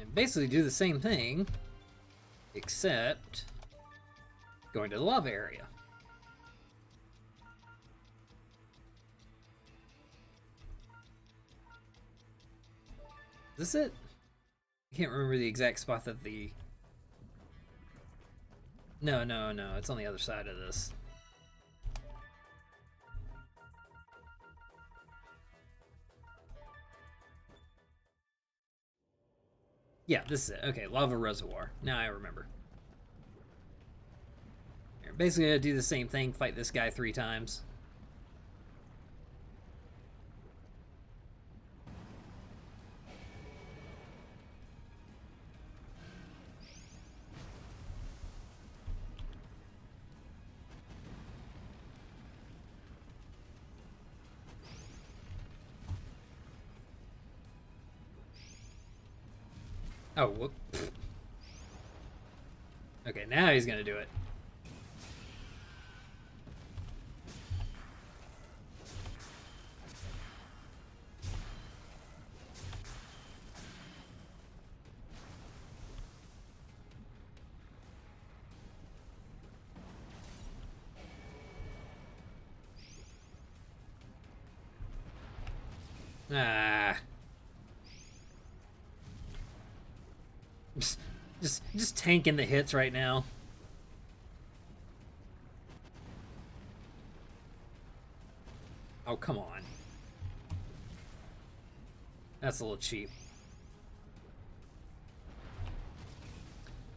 And basically do the same thing, except going to the lava area. Is this it? I can't remember the exact spot that the... No, it's on the other side of this. Yeah, this is it. Okay, lava reservoir. Now I remember. You're basically gonna do the same thing, fight this guy 3 times. Oh, whoop. Okay, now he's gonna do it. Ah. Just tanking the hits right now. Oh, come on. That's a little cheap.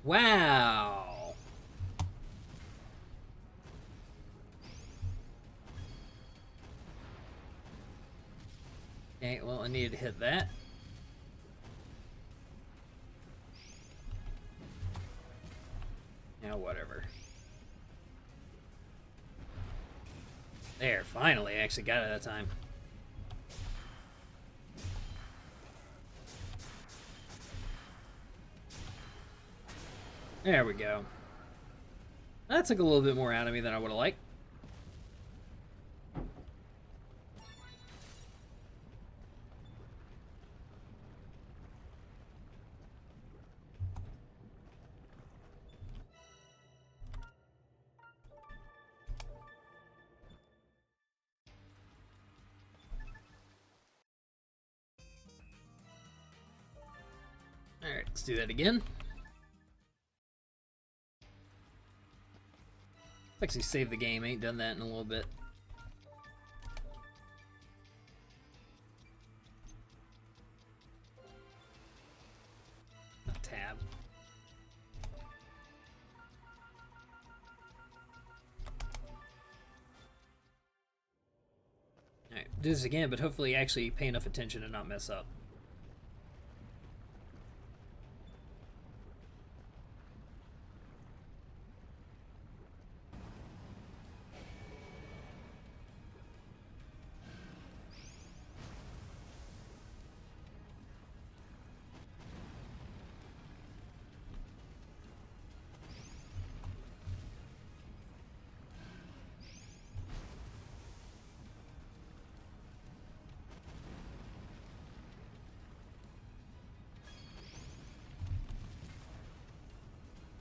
Wow. Okay, well, I needed to hit that. Now, whatever. There, finally, I actually got it that time. There we go. That took a little bit more out of me than I would have liked. Alright, let's do that again. Let's actually save the game. I ain't done that in a little bit. Not tab. Alright, do this again, but hopefully actually pay enough attention and not mess up.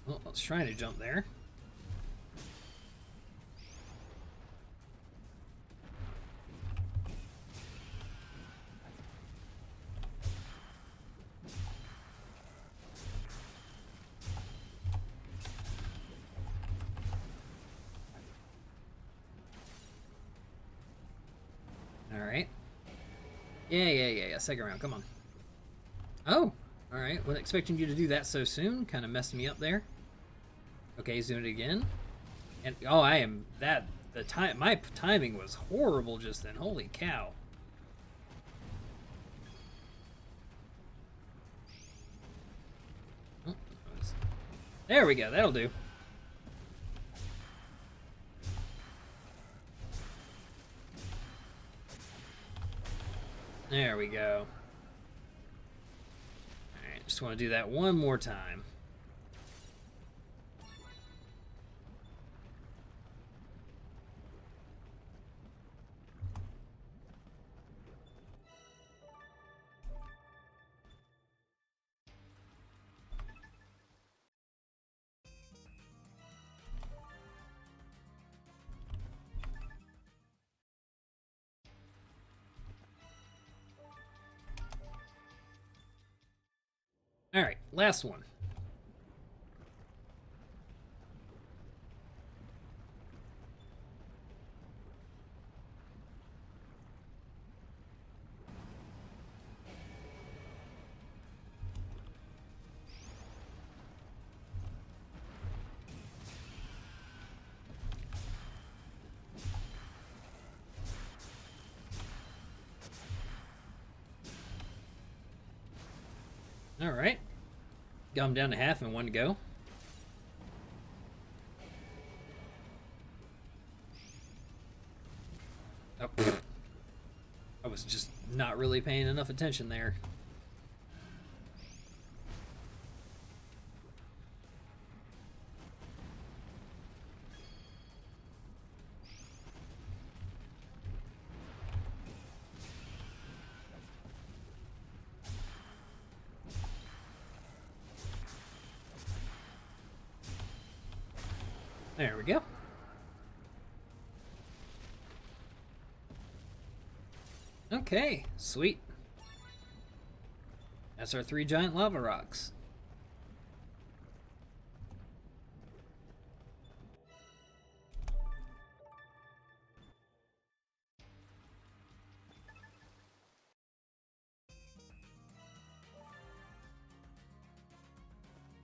Well, let's try to jump there. Alright. Yeah. Second round, come on. Oh! Alright, wasn't expecting you to do that so soon. Kind of messed me up there. Okay, he's doing it again. And, oh, my timing was horrible just then. Holy cow. Oh, there we go, that'll do. There we go. Alright, just want to do that one more time. last one. Alright. Got him down to half and one to go. Oh, I was just not really paying enough attention there. There we go. Okay, sweet. That's our 3 giant lava rocks.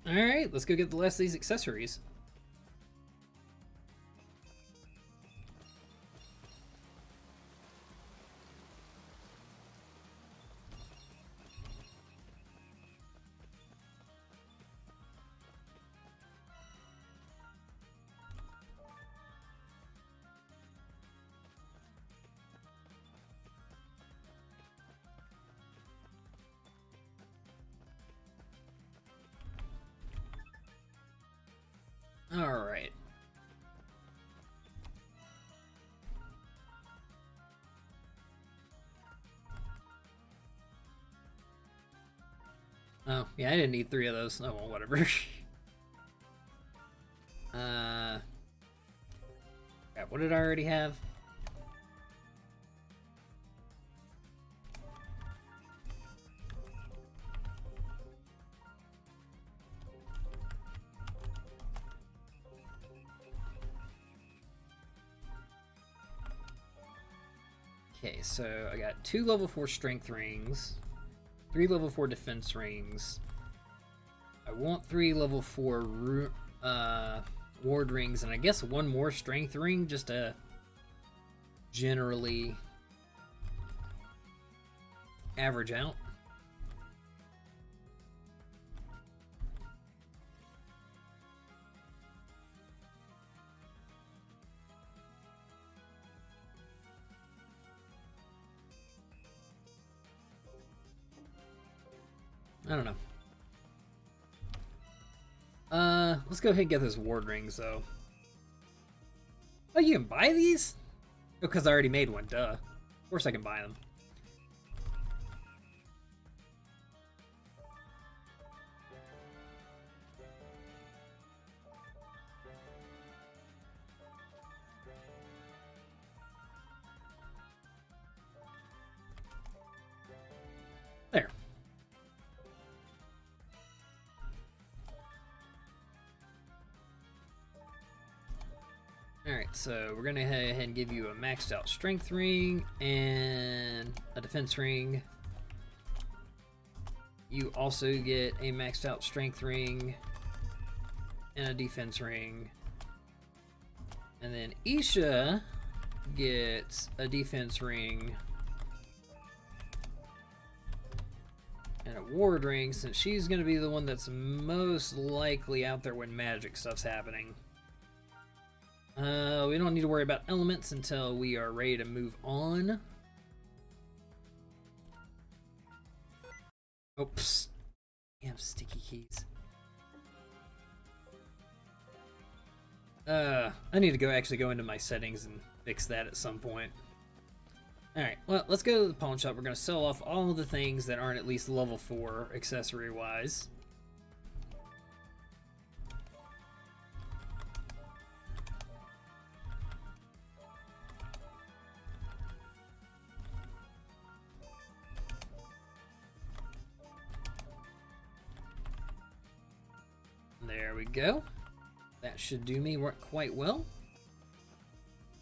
Alright, let's go get the last of these accessories. Alright. Oh, yeah, I didn't need 3 of those. Oh, well, whatever. Yeah, what did I already have? Okay, so I got 2 level 4 strength rings, 3 level 4 defense rings. I want 3 level 4 ward rings, and I guess 1 more strength ring just to generally average out. I don't know. Let's go ahead and get those ward rings, though. Oh, you can buy these? Oh, because I already made one, duh. Of course I can buy them. There. Alright, so we're gonna head ahead and give you a maxed out strength ring and a defense ring. You also get a maxed out strength ring and a defense ring. And then Isha gets a defense ring and a ward ring, since she's gonna be the one that's most likely out there when magic stuff's happening. We don't need to worry about elements until we are ready to move on. Oops. Damn sticky keys. I need to actually go into my settings and fix that at some point. Alright, well, let's go to the pawn shop. We're going to sell off all the things that aren't at least level 4 accessory-wise. There we go. That should do me work quite well.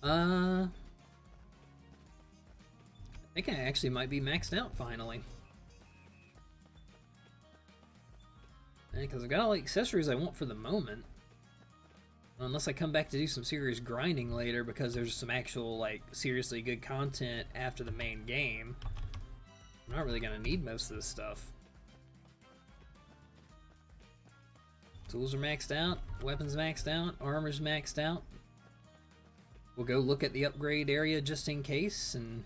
I think I actually might be maxed out finally. Because I've got all the accessories I want for the moment. Unless I come back to do some serious grinding later because there's some actual, like, seriously good content after the main game. I'm not really going to need most of this stuff. Tools are maxed out, weapons maxed out, armor's maxed out. We'll go look at the upgrade area just in case, and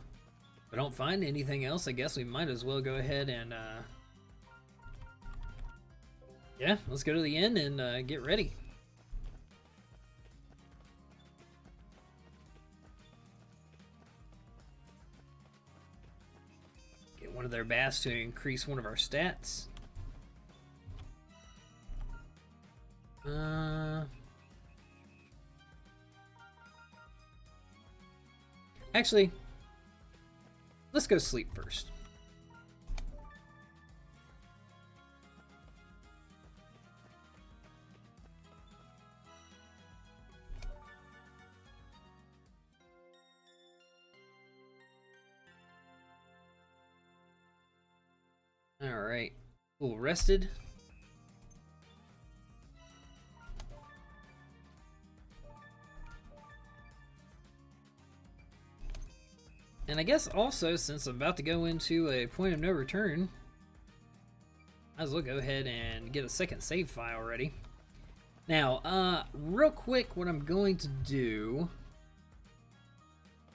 if I don't find anything else, I guess we might as well go ahead and, yeah, let's go to the inn and get ready. Get one of their baths to increase one of our stats. Actually, let's go sleep first. All right, full rested. And I guess also, since I'm about to go into a point of no return, might as well go ahead and get a second save file ready. Now, real quick, what I'm going to do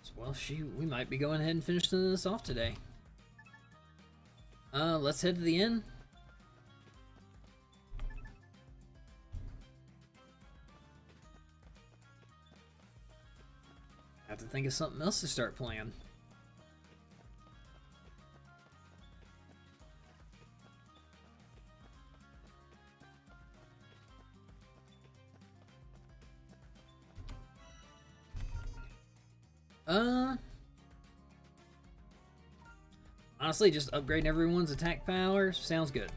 is, well, shoot, we might be going ahead and finishing this off today. Let's head to the inn. I have to think of something else to start playing. Honestly, just upgrading everyone's attack power sounds good.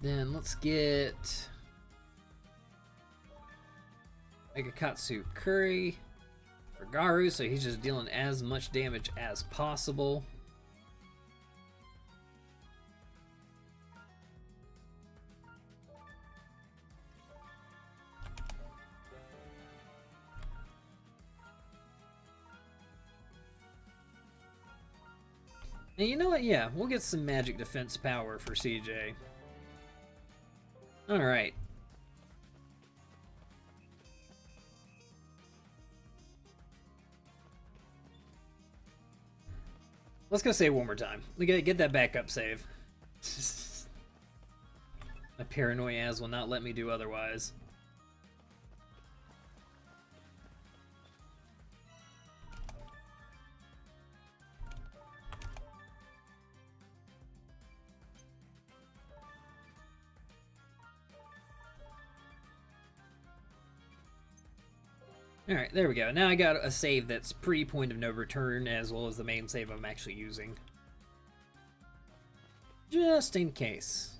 Then let's get Megakatsu Curry for Garu, so he's just dealing as much damage as possible. And you know what? Yeah, we'll get some magic defense power for CJ. Alright. Let's go save one more time. Get that backup save. My paranoia ass will not let me do otherwise. Alright, there we go. Now I got a save that's pre-point of no return, as well as the main save I'm actually using. Just in case.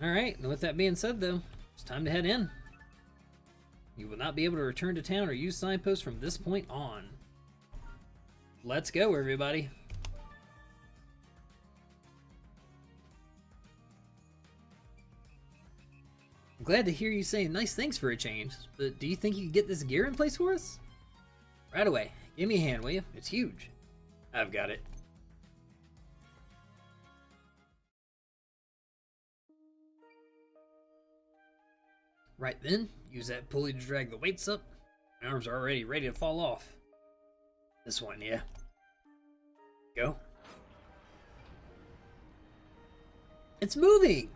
Alright, and with that being said though, it's time to head in. You will not be able to return to town or use signposts from this point on. Let's go, everybody. I'm glad to hear you saying nice things for a change, but do you think you could get this gear in place for us? Right away. Give me a hand, will you? It's huge. I've got it. Right then, use that pulley to drag the weights up. My arms are already ready to fall off. This one, yeah. Go. It's moving!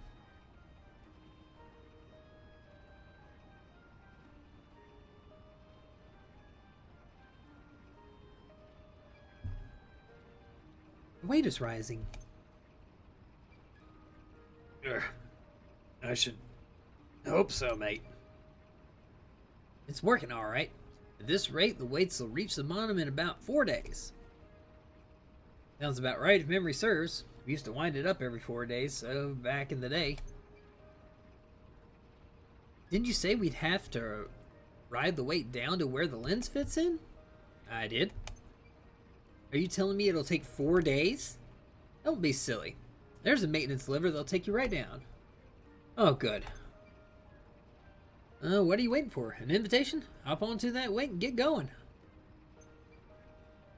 The weight is rising. I should hope so, mate. It's working all right. At this rate, the weights will reach the bottom in about 4 days. Sounds about right if memory serves. We used to wind it up every 4 days, so back in the day. Didn't you say we'd have to ride the weight down to where the lens fits in? I did. Are you telling me it'll take 4 days? Don't be silly. There's a maintenance lever that'll take you right down. Oh, good. What are you waiting for? An invitation? Hop onto that weight and get going.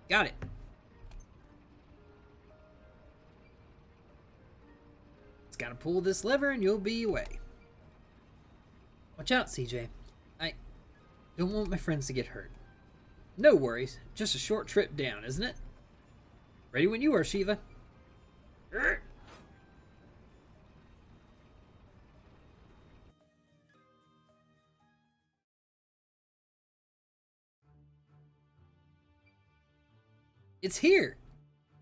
Got it. Just gotta pull this lever and you'll be away. Watch out, CJ. I don't want my friends to get hurt. No worries. Just a short trip down, isn't it? Ready when you are, Shiva. It's here.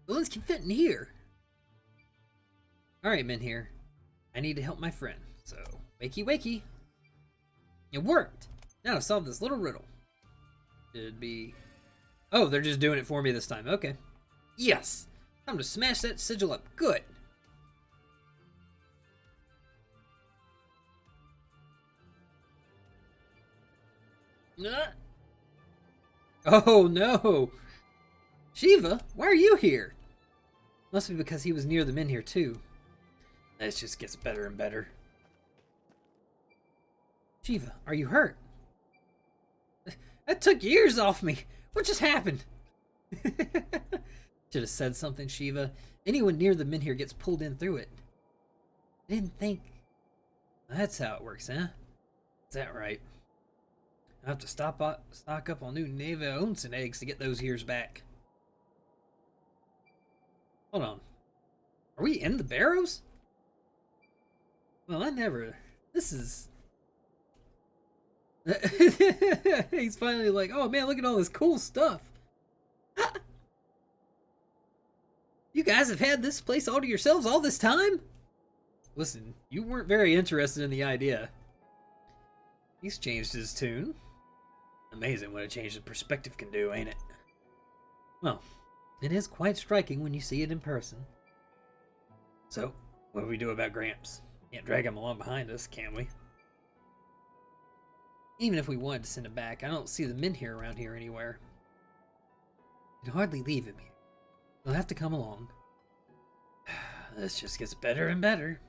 The lens can fit in here. Alright, men here. I need to help my friend. So, wakey wakey. It worked. Now to solve this little riddle. Should be... Oh, they're just doing it for me this time. Okay. Yes! Time to smash that sigil up. Good. Oh no! Shiva, why are you here? Must be because he was near the men here too. This just gets better and better. Shiva, are you hurt? That took years off me. What just happened? Should have said something, Shiva. Anyone near the men here gets pulled in through it. I didn't think. That's how it works, huh? Is that right? I have to stock up on new Neva Onsen eggs to get those years back. Hold on. Are we in the barrows? Well, I never... This is... He's finally like, oh man, look at all this cool stuff. You guys have had this place all to yourselves all this time? Listen, you weren't very interested in the idea. He's changed his tune. Amazing what a change of perspective can do, ain't it? Well, it is quite striking when you see it in person. So, what do we do about Gramps? Can't drag him along behind us, can we? Even if we wanted to send him back, I don't see the men here around here anywhere. I'd hardly leave him here. He'll have to come along. This just gets better and better.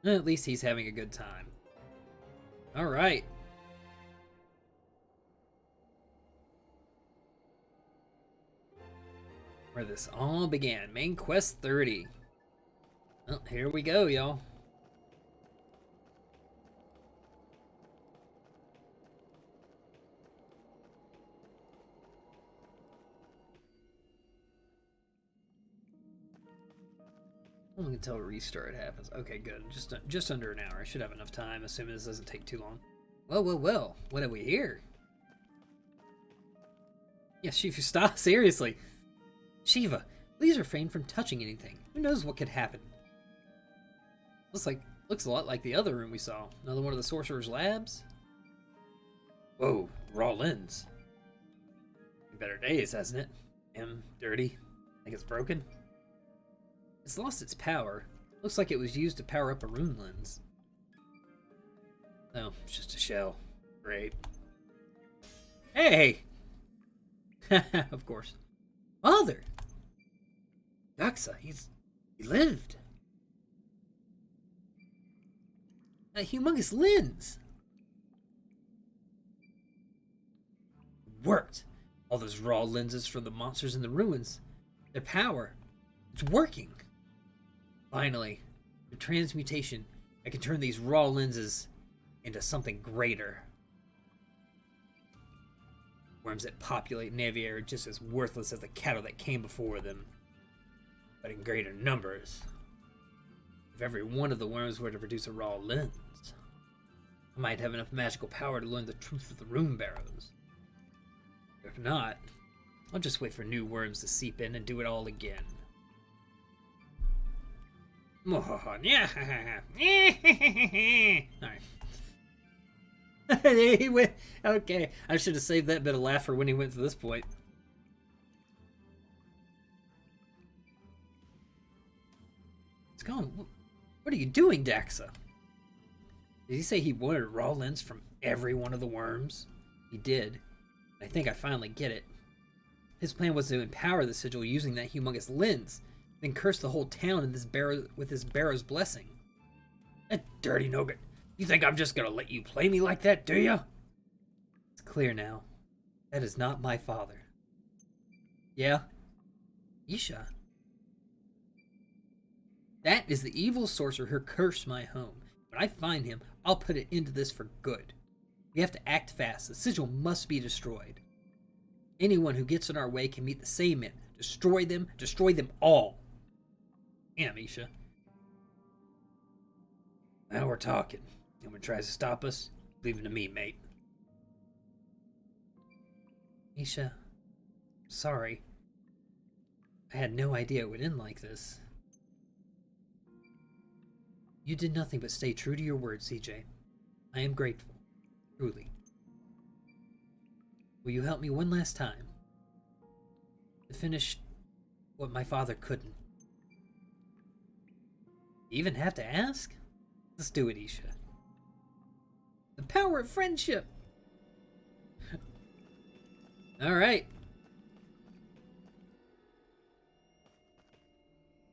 At least he's having a good time. Alright. Where this all began. Main Quest 30. Well, here we go, y'all. Only until a restart happens. Okay, good. Just under an hour. I should have enough time, assuming this doesn't take too long. Well, well, well. What have we here? Yes, Shiva, stop. Seriously. Shiva, please refrain from touching anything. Who knows what could happen? Looks a lot like the other room we saw. Another one of the sorcerer's labs. Whoa, raw lens. Better days, hasn't it? Dirty. Think it's broken? It's lost its power. Looks like it was used to power up a rune lens. No, it's just a shell. Great. Hey! Of course. Father! Daxa, he lived. A humongous lens. Worked. All those raw lenses from the monsters in the ruins. Their power. It's working. Finally, through transmutation, I can turn these raw lenses into something greater. Worms that populate Navier are just as worthless as the cattle that came before them, but in greater numbers. If every one of the worms were to produce a raw lens, I might have enough magical power to learn the truth of the rune barrows. If not, I'll just wait for new worms to seep in and do it all again. Yeah. Alright. He went. Okay, I should have saved that bit of laugh for when he went to this point. What's going on? What are you doing, Daxa? Did he say he wanted raw lens from every one of the worms? He did. I think I finally get it. His plan was to empower the sigil using that humongous lens, then curse the whole town in this with his Barrow's blessing. That dirty no-good. You think I'm just gonna let you play me like that, do you? It's clear now. That is not my father. Yeah? Isha. That is the evil sorcerer who cursed my home. When I find him, I'll put it into this for good. We have to act fast. The sigil must be destroyed. Anyone who gets in our way can meet the same end. Destroy them all. Damn, Isha. Now we're talking. Anyone tries to stop us, leave it to me, mate. Isha, sorry. I had no idea it would end like this. You did nothing but stay true to your word, CJ. I am grateful. Truly. Will you help me one last time? To finish what my father couldn't. You even have to ask? Let's do it, Isha. The power of friendship! Alright.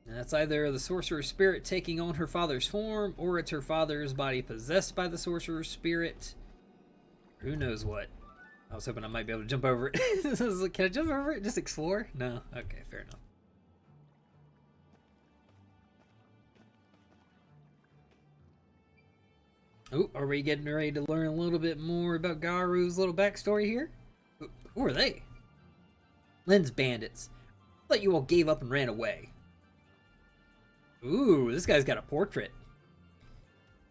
That's either the sorcerer's spirit taking on her father's form, or it's her father's body possessed by the sorcerer's spirit. Who knows what. I was hoping I might be able to jump over it. Can I jump over it? Just explore? No? Okay, fair enough. Oh, are we getting ready to learn a little bit more about Garu's little backstory here? Who are they? Lens bandits. I thought you all gave up and ran away. Ooh, this guy's got a portrait.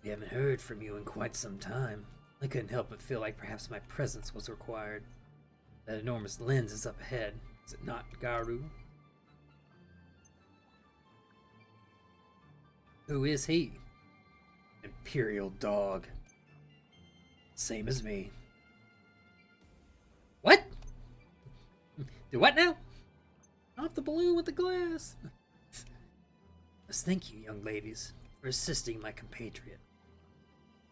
We haven't heard from you in quite some time. I couldn't help but feel like perhaps my presence was required. That enormous lens is up ahead, is it not, Garu? Who is he? Imperial dog. Same as me. What? Do what now? Off the balloon with the glass. Thank you, young ladies, for assisting my compatriot.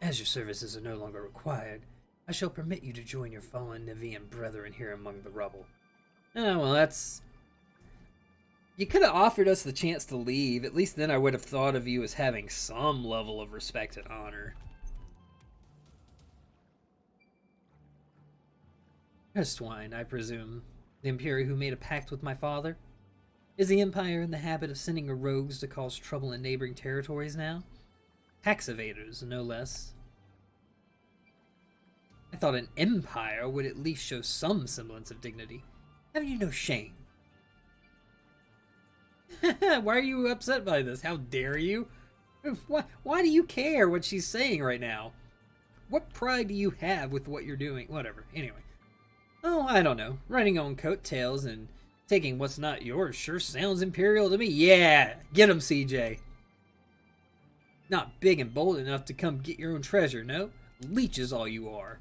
As your services are no longer required, I shall permit you to join your fallen Nevian brethren here among the rubble. Oh, well, that's... You could have offered us the chance to leave. At least then I would have thought of you as having some level of respect and honor. Erstwhile, I presume. The Imperial who made a pact with my father? Is the Empire in the habit of sending rogues to cause trouble in neighboring territories now? Tax evaders, no less. I thought an empire would at least show some semblance of dignity. Have you no shame? Why are you upset by this? How dare you? Why do you care what she's saying right now? What pride do you have with what you're doing? Whatever. Anyway. Oh, I don't know. Riding on coattails and taking what's not yours sure sounds imperial to me. Yeah! Get him, CJ. Not big and bold enough to come get your own treasure, no? Leech is all you are.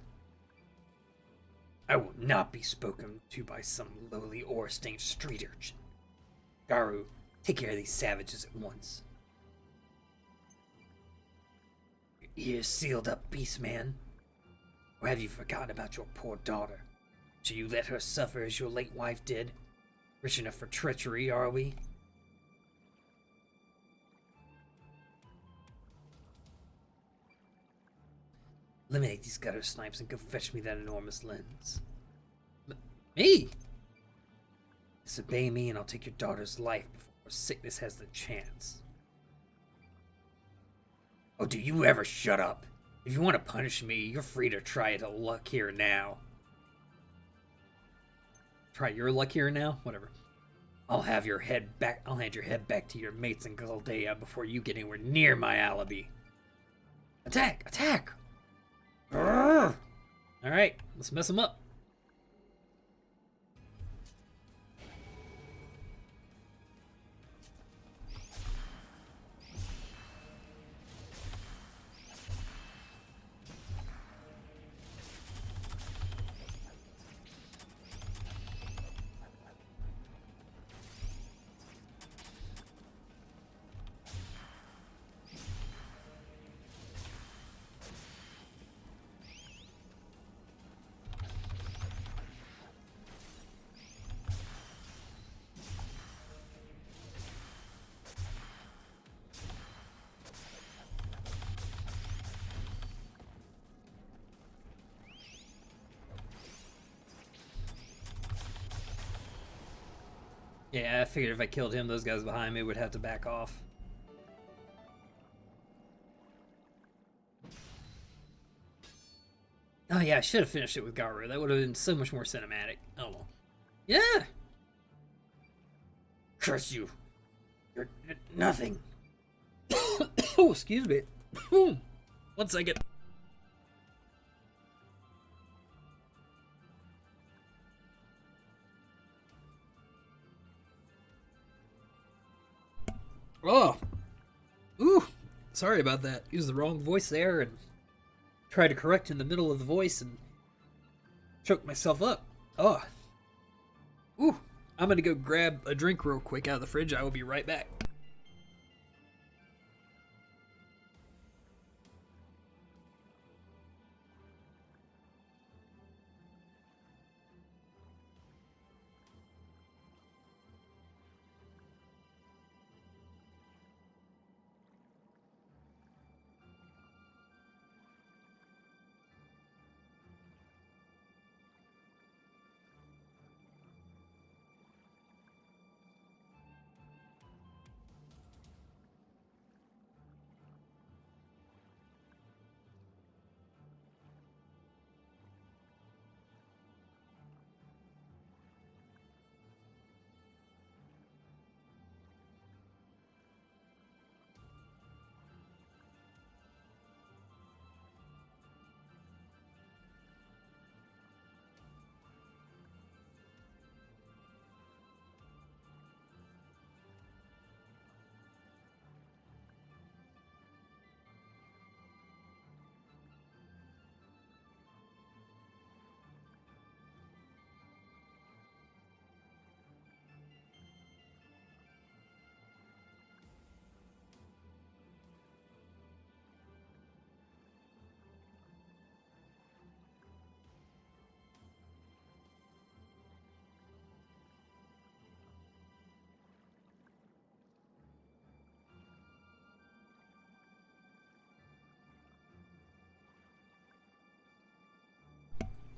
I will not be spoken to by some lowly ore-stained street urchin. Garu, take care of these savages at once. Your ears sealed up, beast man? Or have you forgotten about your poor daughter? Shall you let her suffer as your late wife did? Rich enough for treachery, are we? Eliminate these gutter snipes and go fetch me that enormous lens. Me? Disobey me and I'll take your daughter's life before sickness has the chance. Oh, do you ever shut up? If you want to punish me, you're free to try it at luck here now. Try your luck here now? Whatever. I'll have your head back. I'll hand your head back to your mates in Galdea before you get anywhere near my alibi. Attack! Attack! Alright, let's mess him up. Yeah, I figured if I killed him, those guys behind me would have to back off. Oh yeah, I should have finished it with Garu. That would have been so much more cinematic. Oh well. Yeah! Curse you. You're nothing. Oh, excuse me. 1 second. Oh. Ooh. Sorry about that. Used the wrong voice there and tried to correct in the middle of the voice and choked myself up. Oh. Ooh. I'm gonna go grab a drink real quick out of the fridge. I will be right back.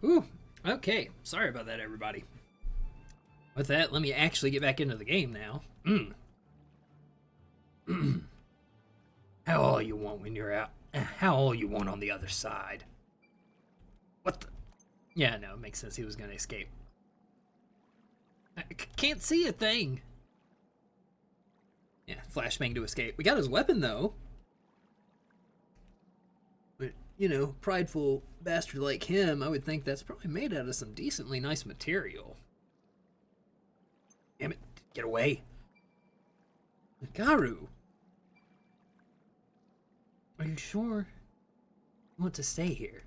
Ooh. Okay. Sorry about that, everybody. With that, let me actually get back into the game now. How all you want when you're out? How all you want on the other side? What the? Yeah, no, it makes sense. He was gonna escape. I can't see a thing. Yeah, flashbang to escape. We got his weapon though. But you know, prideful bastard like him, I would think that's probably made out of some decently nice material. Damn it! Get away, Garu. Are you sure you want to stay here?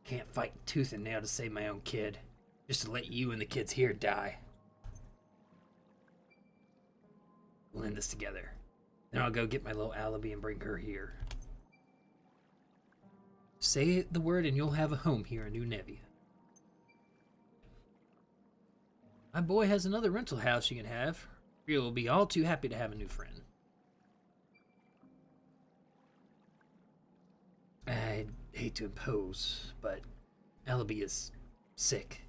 Can't fight tooth and nail to save my own kid, just to let you and the kids here die. We'll end this together. Then I'll go get my little alibi and bring her here. Say the word and you'll have a home here in New Nevia. My boy has another rental house you can have. Rio will be all too happy to have a new friend. I'd hate to impose, but Alibi is sick.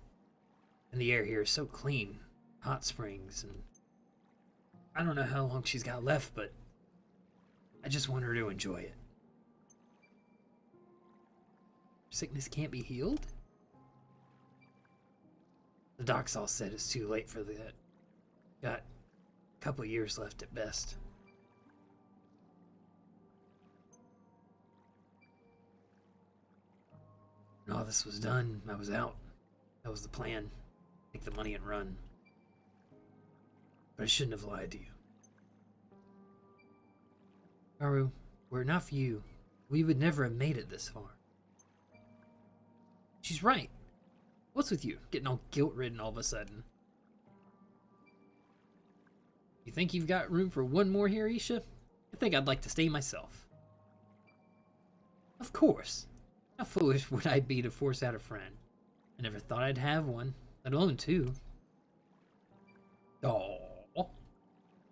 And the air here is so clean. Hot springs, and I don't know how long she's got left, but I just want her to enjoy it. Sickness can't be healed? The docs all said it's too late for that. Got a couple years left at best. When all this was done, I was out. That was the plan. Take the money and run. But I shouldn't have lied to you. Garu, were it not for you, we would never have made it this far. She's right. What's with you, getting all guilt-ridden all of a sudden? You think you've got room for one more here, Isha? I think I'd like to stay myself. Of course. How foolish would I be to force out a friend? I never thought I'd have one, let alone two. Oh.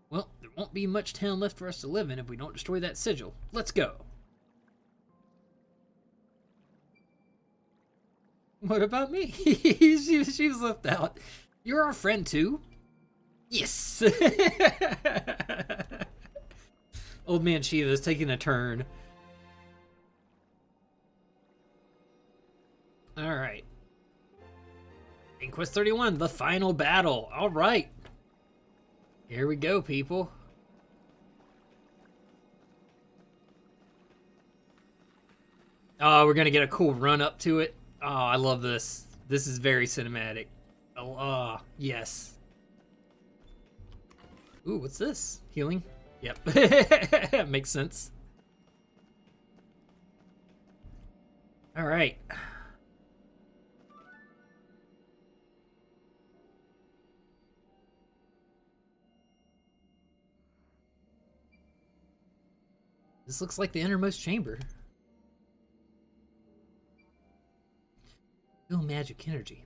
Well, there won't be much town left for us to live in if we don't destroy that sigil. Let's go. What about me? she was left out. You're our friend too. Yes. Old man Shiva is taking a turn. All right. In Quest 31, the final battle. All right. Here we go, people. Oh, we're gonna get a cool run up to it. Oh, I love this. This is very cinematic. Oh, yes. Ooh, what's this? Healing? Yep. Makes sense. All right. This looks like the innermost chamber. Feel magic energy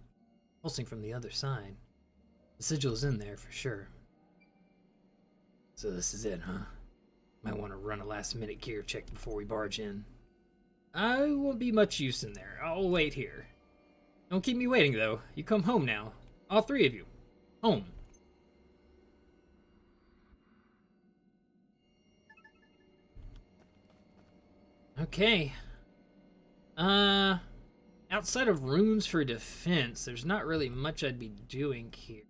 pulsing from the other side. The sigil is in there for sure. So this is it, huh? Might want to run a last-minute gear check before we barge in. I won't be much use in there. I'll wait here. Don't keep me waiting, though. You come home now. All three of you. Home. Okay. Outside of runes for defense, there's not really much I'd be doing here.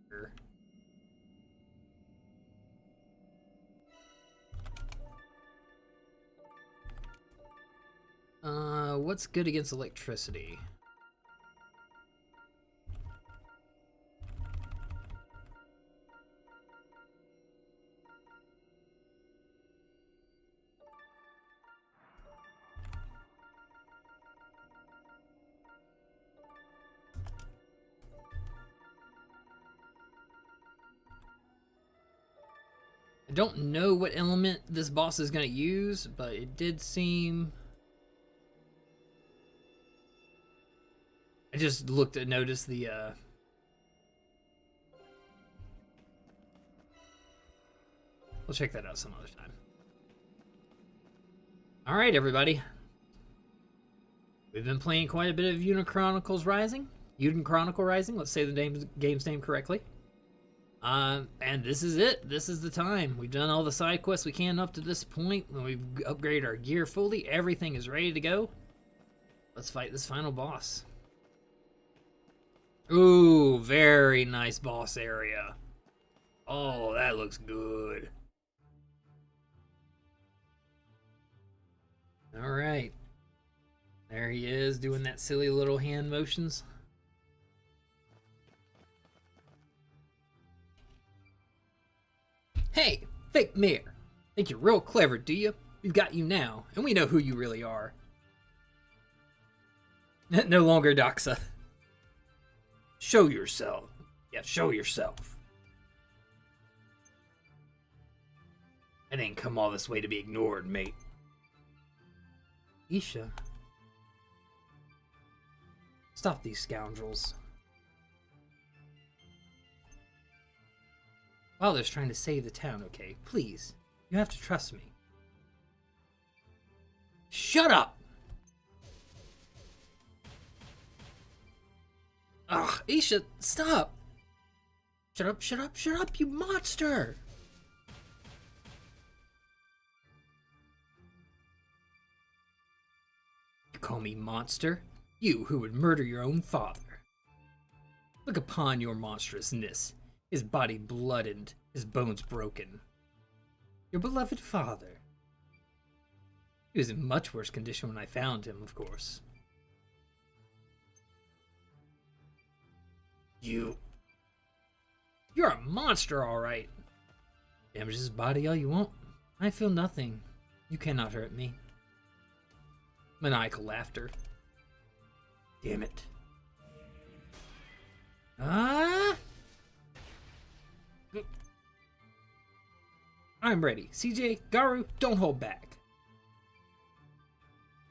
What's good against electricity? I don't know what element this boss is going to use, but it did seem... I just noticed the, We'll check that out some other time. Alright, everybody. We've been playing quite a bit of Eiyuden Chronicle Rising. Let's say the game's name correctly. And this is it. This is the time. We've done all the side quests we can up to this point. When we've upgraded our gear fully, everything is ready to go. Let's fight this final boss. Ooh, very nice boss area. Oh, that looks good. All right. There he is, doing that silly little hand motions. Hey, fake mirror. Think you're real clever, do you? We've got you now, and we know who you really are. No longer Doxa. Show yourself. Yeah, show yourself. I didn't come all this way to be ignored, mate. Isha. Stop these scoundrels. Father's trying to save the town, okay? Please. You have to trust me. Shut up! Ugh, Isha, stop! Shut up, shut up, shut up, you monster! You call me monster? You who would murder your own father. Look upon your monstrousness. His body blooded, his bones broken. Your beloved father. He was in much worse condition when I found him, of course. You're a monster, all right. Damage his body all you want. I feel nothing. You cannot hurt me. Maniacal laughter. Damn it. Ah! I'm ready. CJ, Garu, don't hold back.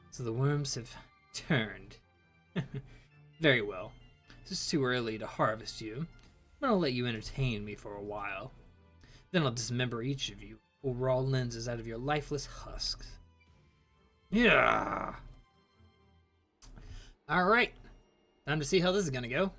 So the worms have turned. Very well. It's too early to harvest you, but I'll let you entertain me for a while. Then I'll dismember each of you, pull raw lenses out of your lifeless husks. Yeah. All right. Time to see how this is gonna go.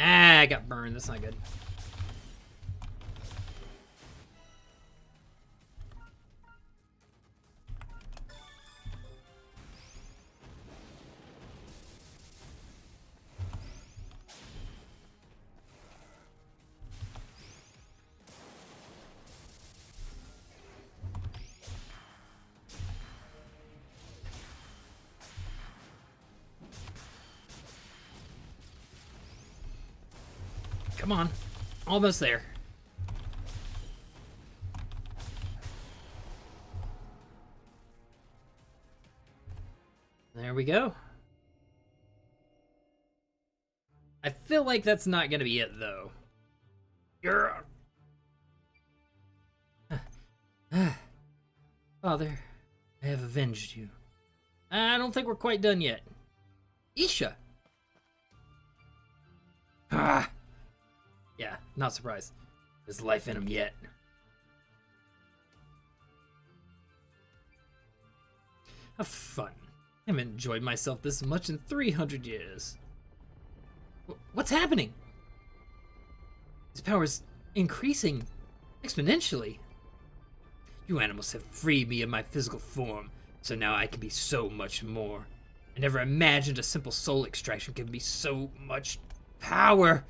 Ah, I got burned. That's not good. Come on. Almost there. There we go. I feel like that's not gonna be it, though. You're... Father, I have avenged you. I don't think we're quite done yet. Isha! Ah! Yeah, not surprised. There's life in him yet. Have fun. I haven't enjoyed myself this much in 300 years. What's happening? His power's increasing exponentially. You animals have freed me of my physical form, so now I can be so much more. I never imagined a simple soul extraction could be so much power.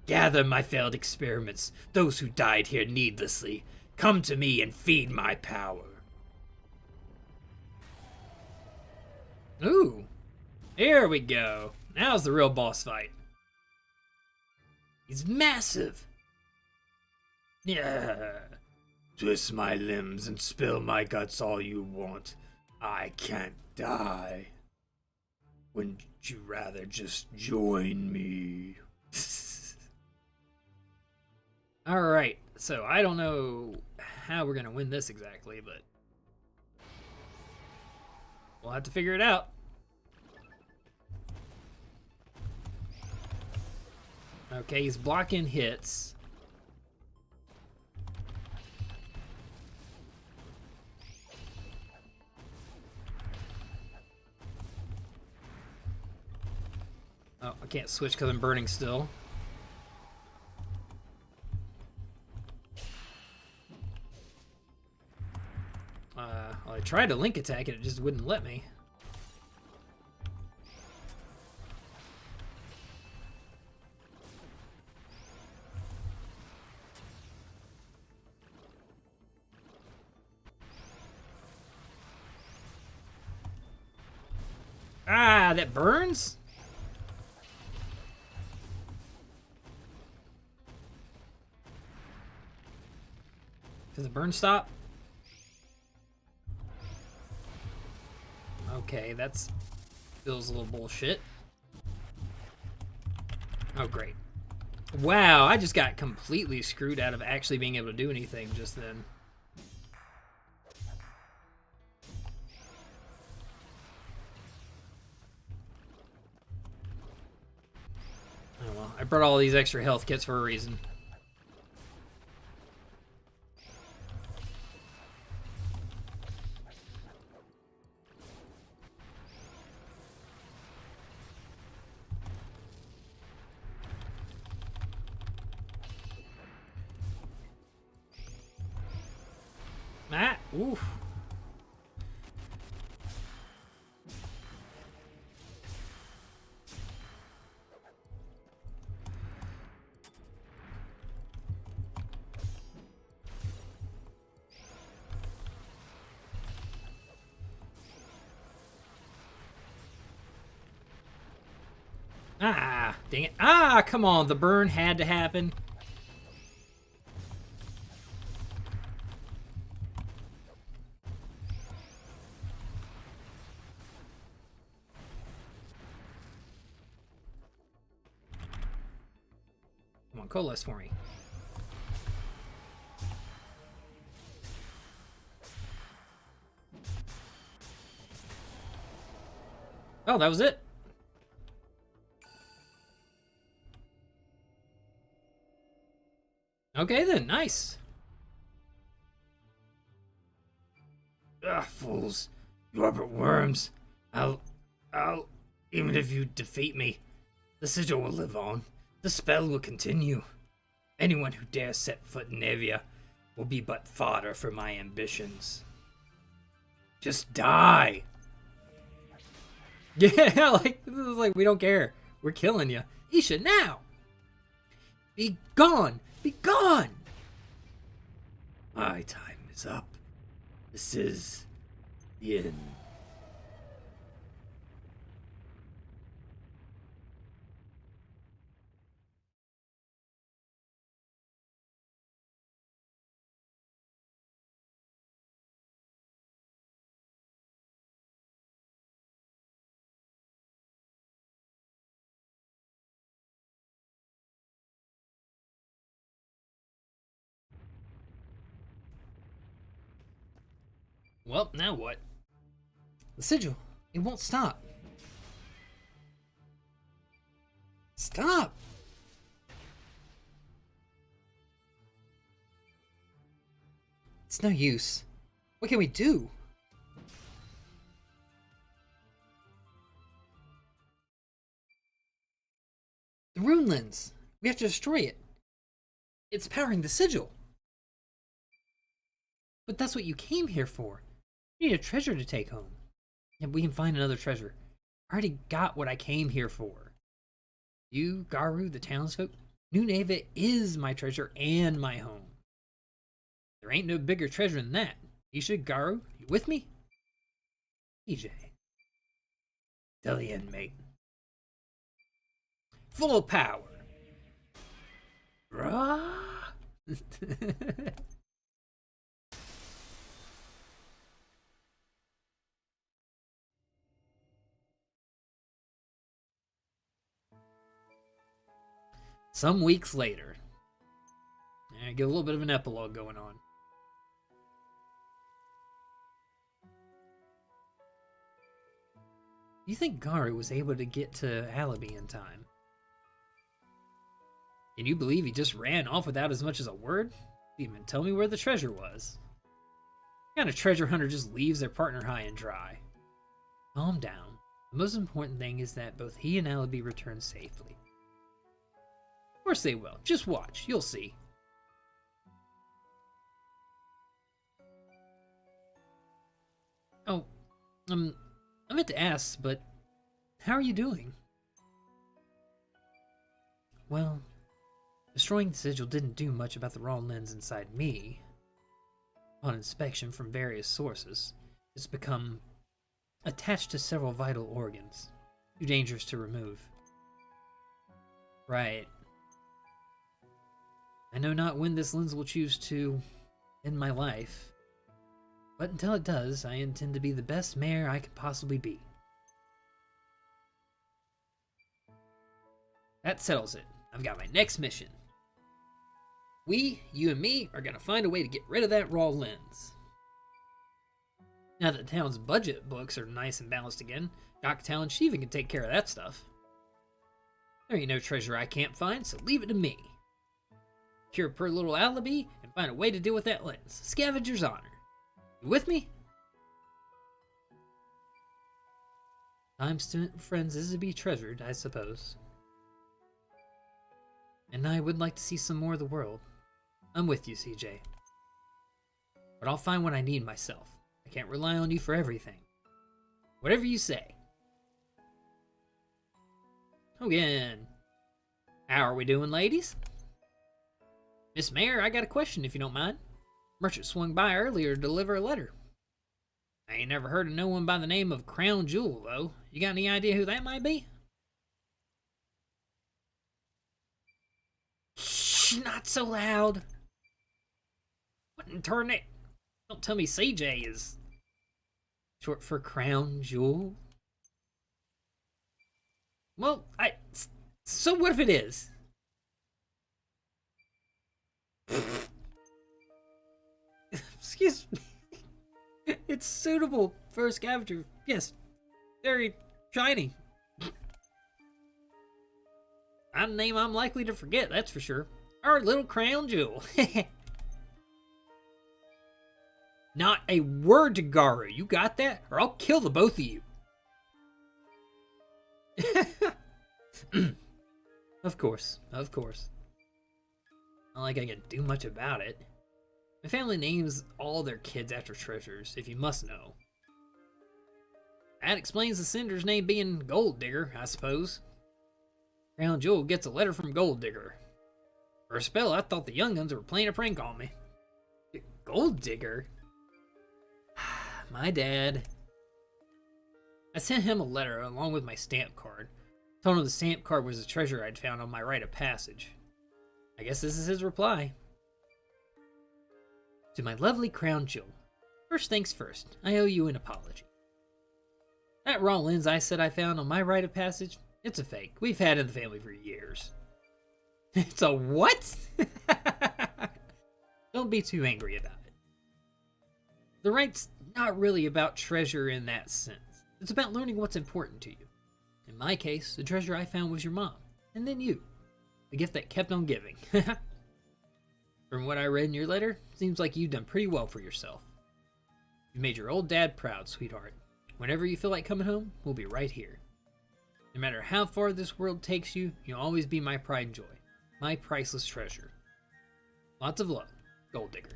Gather my failed experiments, those who died here needlessly. Come to me and feed my power. Ooh, here we go. Now's the real boss fight. He's massive. Yeah. Twist my limbs and spill my guts all you want. I can't die. Wouldn't you rather just join me? Alright, so I don't know how we're gonna win this exactly, but we'll have to figure it out. Okay, he's blocking hits. Oh, I can't switch because I'm burning still. Well, I tried to link attack and it just wouldn't let me. Ah, that burns? Does the burn stop? Okay, that's feels a little bullshit. Oh, great. Wow, I just got completely screwed out of actually being able to do anything just then. Oh well, I brought all these extra health kits for a reason. Ah, oof. Ah, dang it. Ah, come on, the burn had to happen. on, coalesce for me. Oh, that was it. Okay then, nice. Ah, fools. You are but worms. Even if you defeat me, the sigil will live on. The spell will continue. Anyone who dares set foot in Evia will be but fodder for my ambitions. Just die. Yeah, like, this is like, we don't care. We're killing you. Isha, now! Be gone! Be gone! My time is up. This is the end. Well, now what? The sigil. It won't stop. Stop! It's no use. What can we do? The rune lens. We have to destroy it. It's powering the sigil. But that's what you came here for. You need a treasure to take home. And we can find another treasure. I already got what I came here for. You, Garu, the townsfolk, New Neva is my treasure and my home. There ain't no bigger treasure than that. Isha, Garu, you with me? EJ. Till the end, mate. Full power. Rah! Some weeks later. Get a little bit of an epilogue going on. You think Garu was able to get to Alibi in time? Can you believe he just ran off without as much as a word? Didn't even tell me where the treasure was. What kind of treasure hunter just leaves their partner high and dry? Calm down. The most important thing is that both he and Alibi return safely. Of course they will. Just watch. You'll see. Oh, I meant to ask, but how are you doing? Well, destroying the sigil didn't do much about the raw lens inside me. On inspection from various sources, it's become attached to several vital organs, too dangerous to remove. Right. I know not when this lens will choose to end my life, but until it does, I intend to be the best mayor I could possibly be. That settles it. I've got my next mission. You and me, are gonna find a way to get rid of that raw lens. Now that the town's budget books are nice and balanced again, Goktal and Shiva can take care of that stuff. There ain't no treasure I can't find, so leave it to me. Cure per little Alibi and find a way to deal with that lens. Scavenger's honor. You with me? Time spent with friends is to be treasured, I suppose. And I would like to see some more of the world. I'm with you, CJ. But I'll find what I need myself. I can't rely on you for everything. Whatever you say. Again. How are we doing, ladies? Miss Mayor, I got a question if you don't mind. Merchant swung by earlier to deliver a letter. I ain't never heard of no one by the name of Crown Jewel, though. You got any idea who that might be? Shh, not so loud. What in turn it? Don't tell me CJ is short for Crown Jewel. Well, so what if it is? It's suitable for a scavenger. Yes, very shiny. A name I'm likely to forget, that's for sure. Our little crown jewel. Not a word to Garu. You got that? Or I'll kill the both of you. Of course, of course. Not like I can do much about it. My family names all their kids after treasures, if you must know. That explains the Cinder's name being Gold Digger, I suppose. Crown Jewel gets a letter from Gold Digger. For a spell, I thought the young guns were playing a prank on me. Gold Digger? My dad. I sent him a letter along with my stamp card. Told him the stamp card was a treasure I'd found on my rite of passage. I guess this is his reply. To my lovely Crown Jewel. First things first, I owe you an apology. That raw lens I said I found on my rite of passage, it's a fake. We've had it in the family for years. It's a what? Don't be too angry about it. The rite's not really about treasure in that sense. It's about learning what's important to you. In my case, the treasure I found was your mom, and then you. The gift that kept on giving. From what I read in your letter, seems like you've done pretty well for yourself. You made your old dad proud, sweetheart. Whenever you feel like coming home, we'll be right here. No matter how far this world takes you, you'll always be my pride and joy. My priceless treasure. Lots of love, Gold Digger.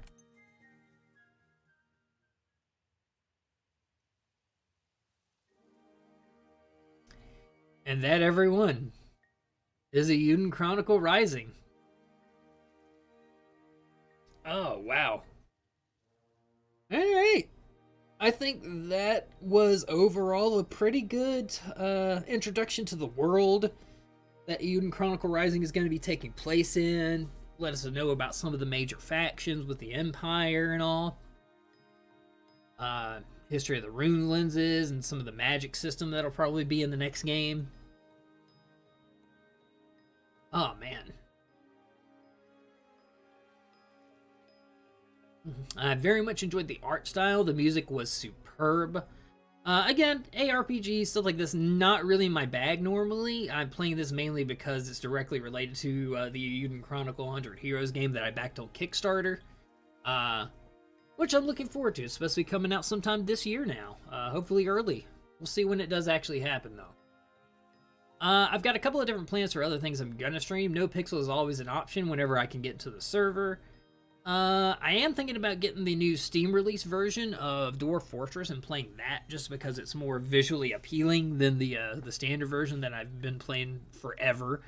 And that, everyone, is Eiyuden Chronicle Rising. Oh, wow. Alright. I think that was overall a pretty good introduction to the world that Eiyuden Chronicle Rising is going to be taking place in. Let us know about some of the major factions with the Empire and all. History of the rune lenses and some of the magic system that'll probably be in the next game. Oh, man. I very much enjoyed the art style. The music was superb. Again, ARPG, stuff like this, not really my bag normally. I'm playing this mainly because it's directly related to the Eiyuden Chronicle 100 Heroes game that I backed on Kickstarter. Which I'm looking forward to, especially coming out sometime this year now. Hopefully early. We'll see when it does actually happen, though. I've got a couple of different plans for other things I'm gonna stream. No Pixel is always an option whenever I can get into the server. I am thinking about getting the new Steam release version of Dwarf Fortress and playing that just because it's more visually appealing than the standard version that I've been playing forever.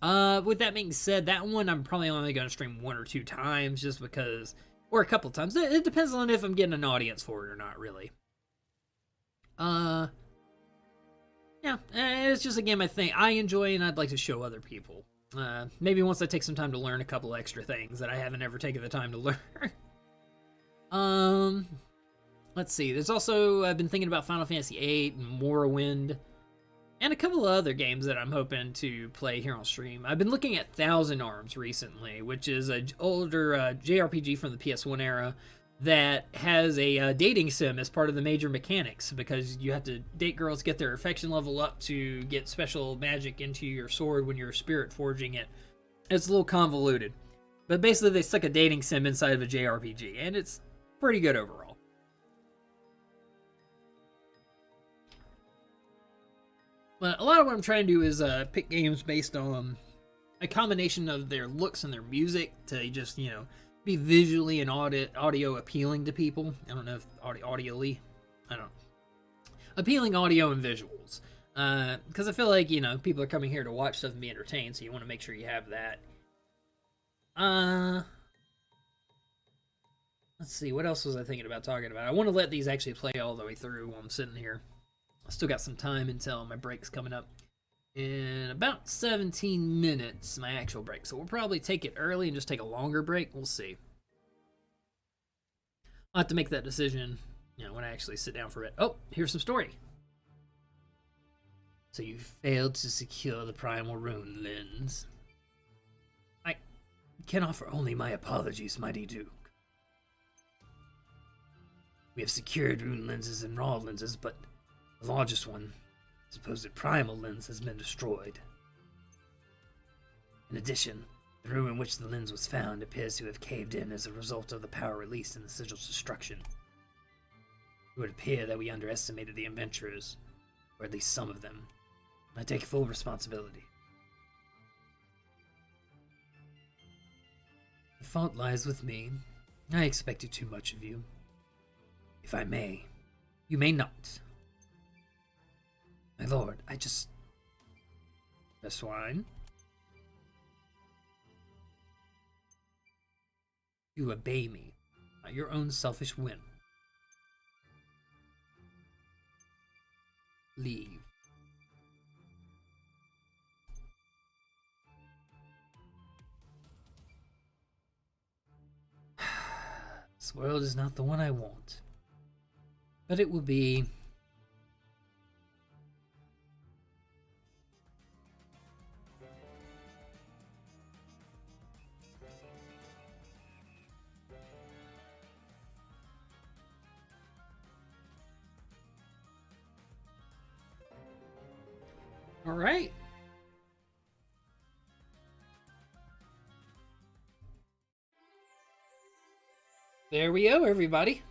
With that being said, that one I'm probably only going to stream 1 or 2 times just because, or a couple times. It depends on if I'm getting an audience for it or not, really. Yeah, it's just a game I think I enjoy and I'd like to show other people. Maybe once I take some time to learn a couple extra things that I haven't ever taken the time to learn. Let's see. There's also, I've been thinking about Final Fantasy VIII and Morrowind, and a couple of other games that I'm hoping to play here on stream. I've been looking at Thousand Arms recently, which is an older JRPG from the PS1 era that has a dating sim as part of the major mechanics, because you have to date girls, get their affection level up to get special magic into your sword when you're spirit forging it. It's a little convoluted, but basically they stuck a dating sim inside of a JRPG, and it's pretty good overall. But a lot of what I'm trying to do is pick games based on a combination of their looks and their music to just, you know, be visually and audio appealing to people. I don't know if audially, I don't know. Appealing audio and visuals. Because I feel like, you know, people are coming here to watch stuff and be entertained, so you want to make sure you have that. Let's see, what else was I thinking about talking about? I want to let these actually play all the way through while I'm sitting here. I still got some time until my break's coming up. In about 17 minutes, my actual break. So we'll probably take it early and just take a longer break. We'll see. I'll have to make that decision, you know, when I actually sit down for it. Oh, here's some story. So you failed to secure the primal rune lens. I can offer only my apologies, mighty Duke. We have secured rune lenses and raw lenses, but the largest one, the supposed primal lens, has been destroyed. In addition, the room in which the lens was found appears to have caved in as a result of the power released in the sigil's destruction. It would appear that we underestimated the adventurers, or at least some of them. I take full responsibility. The fault lies with me. I expected too much of you. If I may, you may not. My lord, I just... The swine? You obey me, not your own selfish whim. Leave. This world is not the one I want, but it will be. All right. There we go, everybody.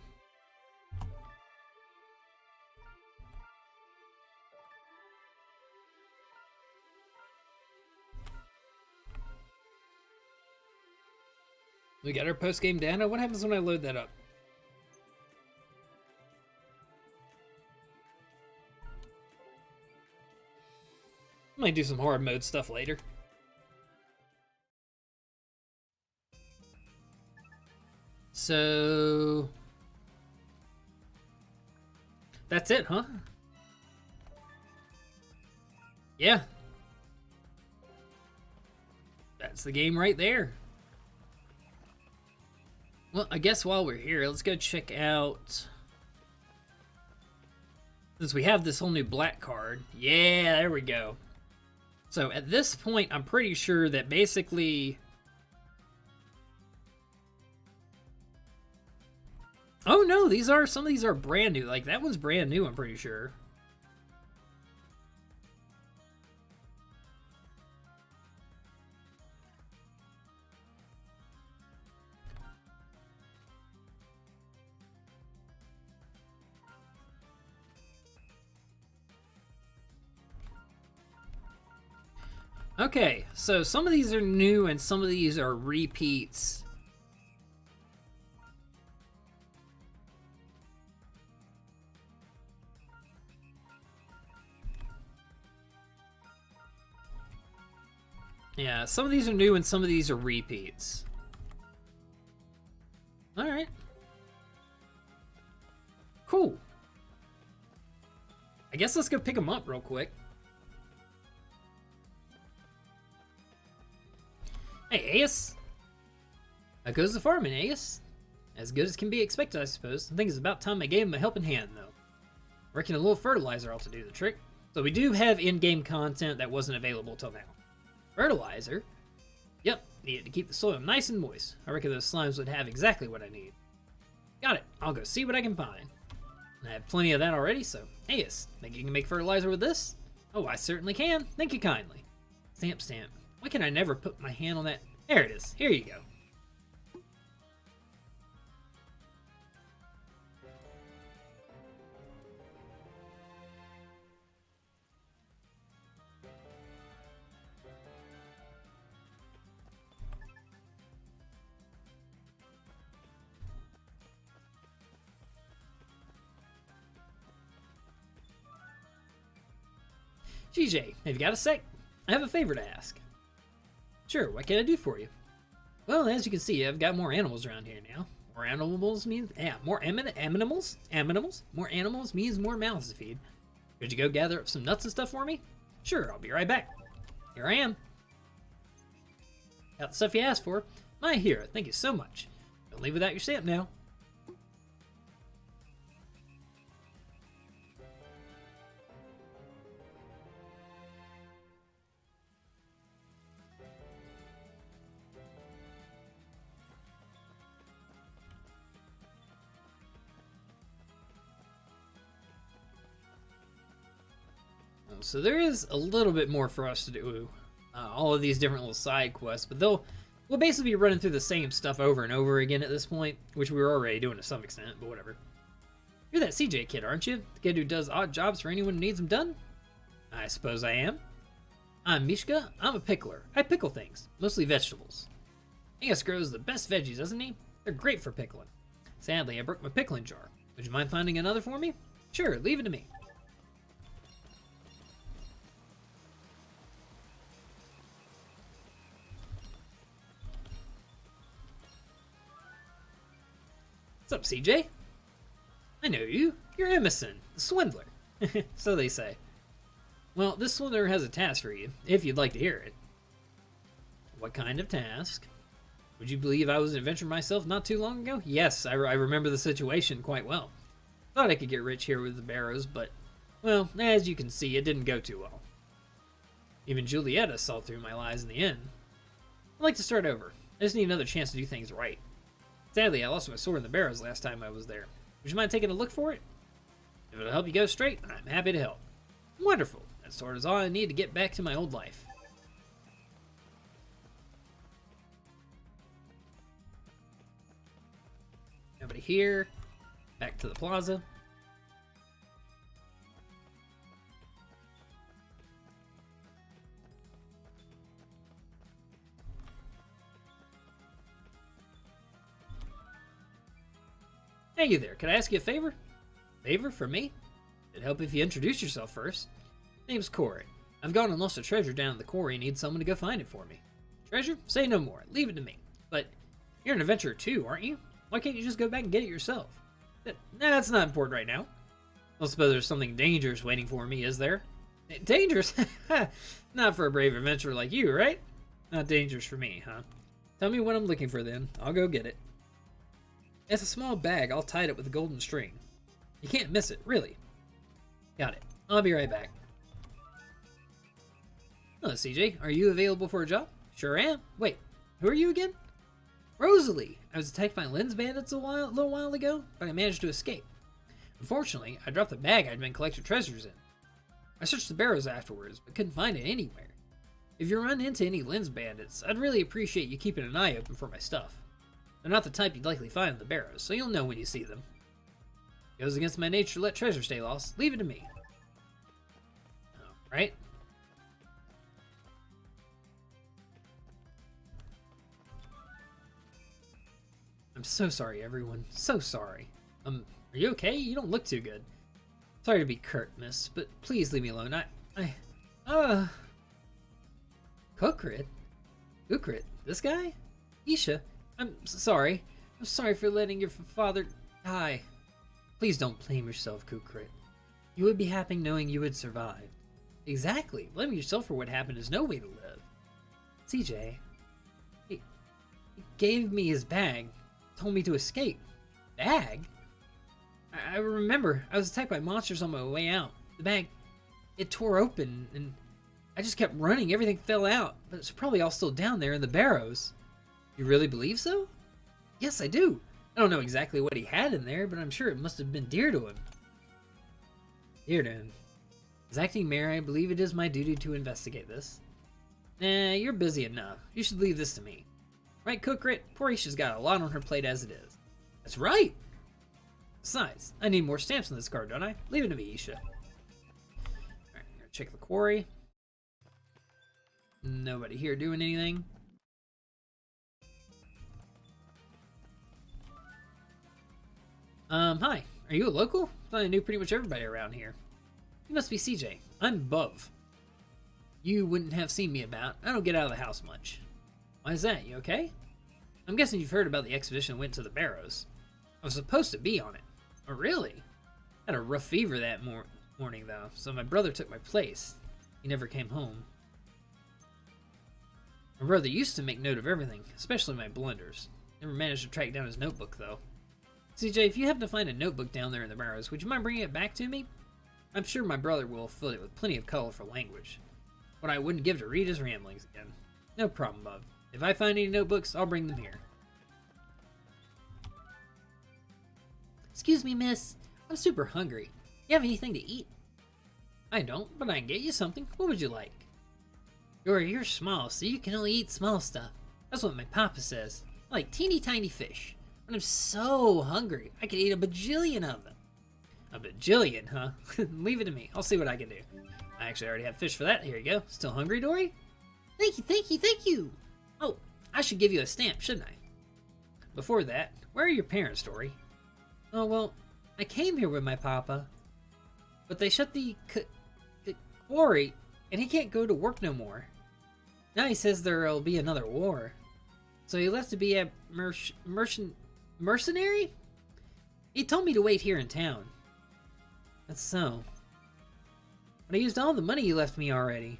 We got our post-game data. What happens when I load that up? I might do some hard mode stuff later. So that's it, huh? Yeah. That's the game right there. Well, I guess while we're here, let's go check out... Since we have this whole new black card. Yeah, there we go. So at this point, I'm pretty sure that basically... Oh no, some of these are brand new. Like, that one's brand new, I'm pretty sure. Okay, so some of these are new and some of these are repeats. Yeah, some of these are new and some of these are repeats. Alright. Cool. I guess let's go pick them up real quick. Hey, Ace. How goes the farming, Ace? As good as can be expected, I suppose. I think it's about time I gave him a helping hand, though. I reckon a little fertilizer ought to do the trick. So we do have in-game content that wasn't available till now. Fertilizer? Yep, needed to keep the soil nice and moist. I reckon those slimes would have exactly what I need. Got it. I'll go see what I can find. I have plenty of that already, so... Ace, think you can make fertilizer with this? Oh, I certainly can. Thank you kindly. Stamp, stamp. Why can I never put my hand on that? There it is. Here you go. GJ, have you got a sec? I have a favor to ask. Sure, what can I do for you? Well, as you can see, I've got more animals around here now. More animals means... Yeah, more animals? Animals? More animals means more mouths to feed. Could you go gather up some nuts and stuff for me? Sure, I'll be right back. Here I am. Got the stuff you asked for. My hero, thank you so much. Don't leave without your stamp now. So there is a little bit more for us to do. All of these different little side quests, but we'll basically be running through the same stuff over and over again at this point, which we were already doing to some extent, but whatever. You're that CJ kid, aren't you? The kid who does odd jobs for anyone who needs them done? I suppose I am. I'm Mishka. I'm a pickler. I pickle things, mostly vegetables. Angus grows the best veggies, doesn't he? They're great for pickling. Sadly, I broke my pickling jar. Would you mind finding another for me? Sure, leave it to me. What's up, CJ? I know you. You're Emerson, the swindler. So they say. Well, this swindler has a task for you, if you'd like to hear it. What kind of task? Would you believe I was an adventurer myself not too long ago? Yes, I remember the situation quite well. Thought I could get rich here with the barrows, but, well, as you can see, it didn't go too well. Even Julietta saw through my lies in the end. I'd like to start over. I just need another chance to do things right. Sadly, I lost my sword in the barrows last time I was there. Would you mind taking a look for it? If it'll help you go straight, I'm happy to help. Wonderful. That sword is all I need to get back to my old life. Nobody here. Back to the plaza. Hey, you there. Could I ask you a favor? Favor from me? It'd help if you introduce yourself first. Name's Corey. I've gone and lost a treasure down in the quarry and need someone to go find it for me. Treasure? Say no more. Leave it to me. But you're an adventurer too, aren't you? Why can't you just go back and get it yourself? That's not important right now. I suppose there's something dangerous waiting for me, is there? Dangerous? Not for a brave adventurer like you, right? Not dangerous for me, huh? Tell me what I'm looking for then. I'll go get it. It's a small bag all tied up with a golden string. You can't miss it, really. Got it. I'll be right back. Hello, CJ. Are you available for a job? Sure am. Wait, who are you again? Rosalie. I was attacked by lens bandits a little while ago, but I managed to escape. Unfortunately, I dropped the bag I'd been collecting treasures in. I searched the barrows afterwards, but couldn't find it anywhere. If you run into any lens bandits, I'd really appreciate you keeping an eye open for my stuff. They're not the type you'd likely find in the barrows, so you'll know when you see them. It goes against my nature to let treasure stay lost. Leave it to me. Alright. I'm so sorry, everyone. So sorry. Are you okay? You don't look too good. Sorry to be curt, miss, but please leave me alone. Kukrit? Kukrit? This guy? Isha? I'm sorry. I'm sorry for letting your father die. Please don't blame yourself, Kukrit. You would be happy knowing you would survive. Exactly. Blaming yourself for what happened is no way to live. CJ, he gave me his bag, told me to escape. Bag? I remember I was attacked by monsters on my way out. The bag, it tore open, and I just kept running. Everything fell out, but it's probably all still down there in the barrows. You really believe so? Yes, I do. I don't know exactly what he had in there, but I'm sure it must have been dear to him. Dear to him. As acting mayor, I believe it is my duty to investigate this. Nah, you're busy enough. You should leave this to me. Right, Kukrit? Poor Isha's got a lot on her plate as it is. That's right! Besides, I need more stamps on this card, don't I? Leave it to me, Isha. Alright, I'm gonna check the quarry. Nobody here doing anything. Hi. Are you a local? I thought I knew pretty much everybody around here. You must be CJ. I'm Bov. You wouldn't have seen me about. I don't get out of the house much. Why is that? You okay? I'm guessing you've heard about the expedition that went to the Barrows. I was supposed to be on it. Oh, really? I had a rough fever that morning, though, so my brother took my place. He never came home. My brother used to make note of everything, especially my blunders. Never managed to track down his notebook, though. CJ, if you happen to find a notebook down there in the Barrows, would you mind bringing it back to me? I'm sure my brother will fill it with plenty of colorful language. What I wouldn't give to read his ramblings again. No problem, bub. If I find any notebooks, I'll bring them here. Excuse me, miss. I'm super hungry. You have anything to eat? I don't, but I can get you something. What would you like? You're small, so you can only eat small stuff. That's what my papa says. I like teeny tiny fish. But I'm so hungry, I could eat a bajillion of them. A bajillion, huh? Leave it to me. I'll see what I can do. I actually already have fish for that. Here you go. Still hungry, Dory? Thank you, thank you, thank you. Oh, I should give you a stamp, shouldn't I? Before that, where are your parents, Dory? Oh, well, I came here with my papa, but they shut the quarry, and he can't go to work no more. Now he says there'll be another war. So he left to be a mercenary? He told me to wait here in town. That's so. But I used all the money you left me already.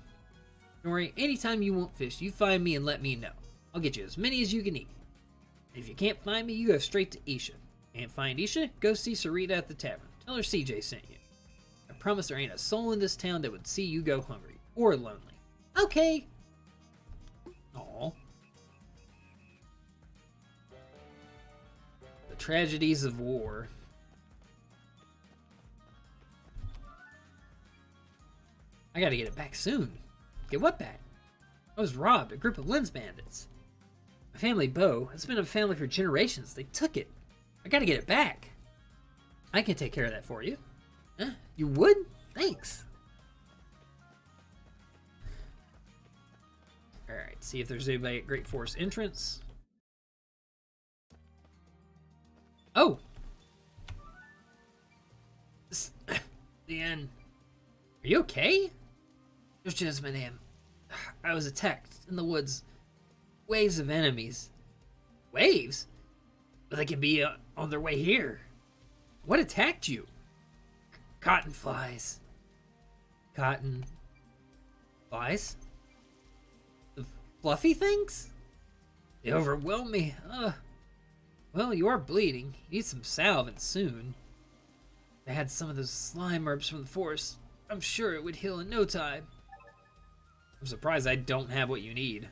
Don't worry, anytime you want fish, you find me and let me know. I'll get you as many as you can eat. If you can't find me, you go straight to Isha. Can't find Isha? Go see Sarita at the tavern. Tell her CJ sent you. I promise there ain't a soul in this town that would see you go hungry or lonely. Okay. Aw. The tragedies of war. I gotta get it back soon. Get what back? I was robbed, a group of lens bandits. My family bow, it's been a family for generations. They took it. I gotta get it back. I can take care of that for you. Huh? You would? Thanks. Alright, see if there's anybody at Great Forest entrance. Oh! The end. Are you okay? There's just my name. I was attacked in the woods. Waves of enemies. Waves? But they could be on their way here. What attacked you? Cotton flies. Cotton flies? The fluffy things? They overwhelm me. Well, you are bleeding. You need some salve and soon. I had some of those slime herbs from the forest. I'm sure it would heal in no time. I'm surprised I don't have what you need.